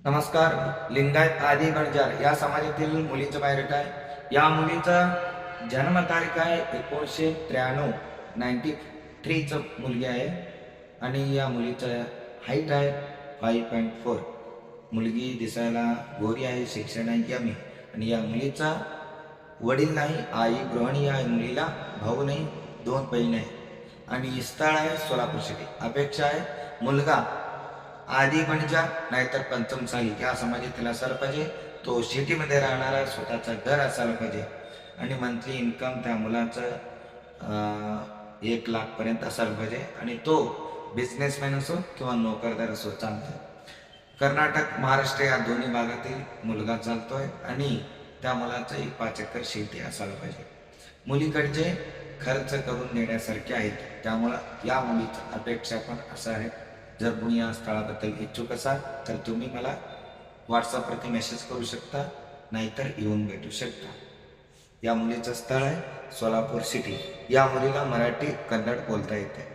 नमस्कार. लिंगायत आदी बंजारा या समाजातील मुलीचं बायोडेट आहे. या मुलीचा जन्मतारीख आहे 1993, 93चं मुलगी आहे आणि या मुलीचं हाईट आहे 5.4. मुलगी दिसायला गोरी आहे, शिक्षण आहे एम.ए. आणि या मुलीचा वडील नाही, आई गृहिणी आहे. मुलीला भाऊ नाही, 2 बहीण आहे आणि स्थळ आहे सोलापूर सिटी. अपेक्षा आहे मुलगा आधी बंजारा नाहीतर पंचमसाली या समाजातील असायला पाहिजे. तो सिटीमध्ये राहणारा, स्वतःचं घर असायला पाहिजे आणि मंथली इन्कम त्या मुलाचं 1,00,000 असायला पाहिजे आणि तो बिझनेसमॅन असो किंवा नोकरदार असो चालतं. कर्नाटक महाराष्ट्र या दोन्ही भागातील मुलगा चालतोय आणि त्या मुलाचं एक 5 एकर शेती असायला पाहिजे. मुलीकडचे खर्च करून देण्यासारखे आहेत, त्यामुळं या मुलीची अपेक्षा पण असं आहे. जर कुणी या स्थळाबद्दल इच्छुक असाल तर तुम्ही मला व्हॉट्सअपवरती मेसेज करू शकता, नाहीतर येऊन भेटू शकता. या मुलीचं स्थळ आहे सोलापूर सिटी. या मुलीला मराठी कन्नड बोलता येते.